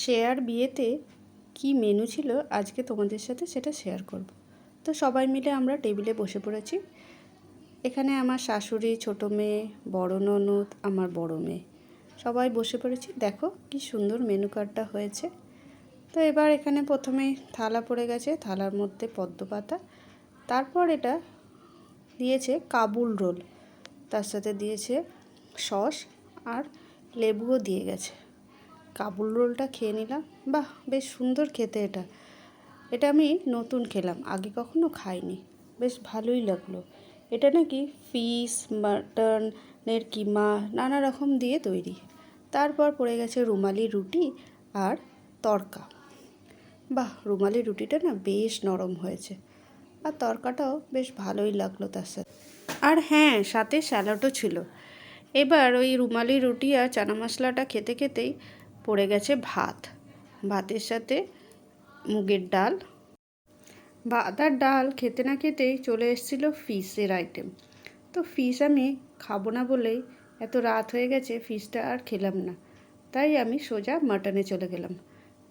Share বিয়েতে কি menu ছিল আজকে তোমাদের সাথে সেটা শেয়ার করব। তো সবাই মিলে আমরা টেবিলে বসে পড়েছি। এখানে আমার শাশুড়ি, ছোটো মেয়ে, বড় ননদ, আমার বড় মেয়ে, সবাই বসে পড়েছি। দেখো কি সুন্দর মেনু কার্ডটা হয়েছে। তো এবার এখানে প্রথমেই থালা পড়ে গেছে, থালার মধ্যে পদ্ম পাতা, তারপর এটা দিয়েছে কাবুল রোল, তার সাথে দিয়েছে সস আর লেবুও দিয়ে গেছে। কাবুল রোলটা খেয়ে নিলাম, বাহ বেশ সুন্দর খেতে। এটা আমি নতুন খেলাম, আগে কখনো খাইনি, বেশ ভালোই লাগলো। এটা নাকি ফিশ, মাটনের কিমা নানা রকম দিয়ে তৈরি। তারপর পড়ে গেছে রুমালি রুটি আর তড়কা। বাহ, রুমালি রুটিটা না বেশ নরম হয়েছে, আর তড়কাটাও বেশ ভালোই লাগলো তার সাথে। আর হ্যাঁ, সাথে স্যালাডও ছিল। এবার ওই রুমালি রুটি আর চানা মশলাটা খেতে খেতেই পড়ে গেছে ভাত। ভাতের সাথে মুগের ডাল। ভাত আর ডাল খেতে না খেতেই চলে এসেছিলো ফিশের আইটেম। তো ফিশ আমি খাবো না বলেই, এত রাত হয়ে গেছে, ফিশটা আর খেলাম না। তাই আমি সোজা মাটনে চলে গেলাম।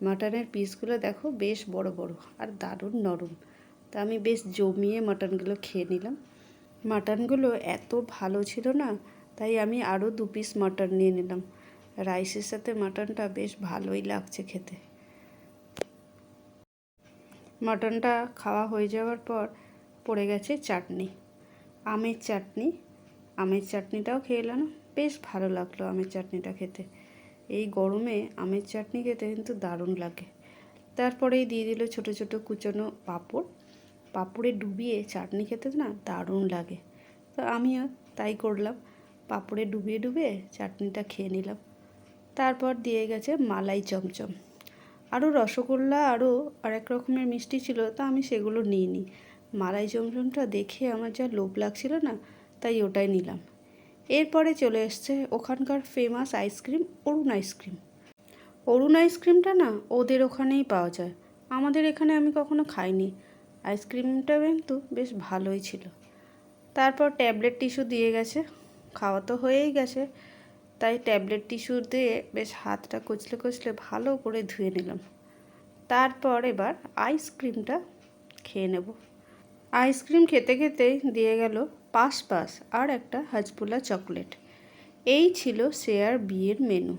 মাটনের পিসগুলো দেখো বেশ বড় বড় আর দারুণ নরম। তা আমি বেশ জমিয়ে মাটনগুলো খেয়ে নিলাম। মাটনগুলো এত ভালো ছিল না, তাই আমি আরও 2 পিস মাটন নিয়ে নিলাম। রাইসের সাথে মাটনটা বেশ ভালোই লাগছে খেতে। মাটনটা খাওয়া হয়ে যাওয়ার পর পড়ে গেছে চাটনি, আমের চাটনি। আমের চাটনিটাও খেয়ে এলাম, বেশ ভালো লাগলো আমের চাটনিটা খেতে। এই গরমে আমের চাটনি খেতে কিন্তু দারুণ লাগে। তারপরেই দিয়ে দিল ছোটো ছোটো কুচনো পাঁপড়। পাঁপড়ে ডুবিয়ে চাটনি খেতে না দারুণ লাগে। তো আমিও তাই করলাম, পাঁপড়ে ডুবিয়ে ডুবিয়ে চাটনিটা খেয়ে নিলাম। তারপর দিয়ে গেছে মালাই চমচম, আরও রসগোল্লা, আরও আরেক রকমের মিষ্টি ছিল, তা আমি সেগুলো নিইনি। মালাই চমচমটা দেখে আমার যা লোভ লাগছিল না, তাই ওটাই নিলাম। এরপরে চলে এসছে ওখানকার ফেমাস আইসক্রিম, অরুণ আইসক্রিম। অরুণ আইসক্রিমটা না ওদের ওখানেই পাওয়া যায়, আমাদের এখানে আমি কখনো খাইনি। আইসক্রিমটা কিন্তু বেশ ভালোই ছিল। তারপর ট্যাবলেট টিস্যু দিয়ে গেছে, খাওয়া তো হয়েই গেছে, তাই ট্যাবলেট টিস্যু দিয়ে বেশ হাতটা কচলে কচলে ভালো করে ধুয়ে নিলাম। তারপর এবার আইসক্রিমটা খেয়ে নেব। আইসক্রিম খেতে খেতেই দিয়ে গেল পাস আর একটা হাজপুলা চকলেট। এই ছিল শেয়ার বিয়ের মেনু।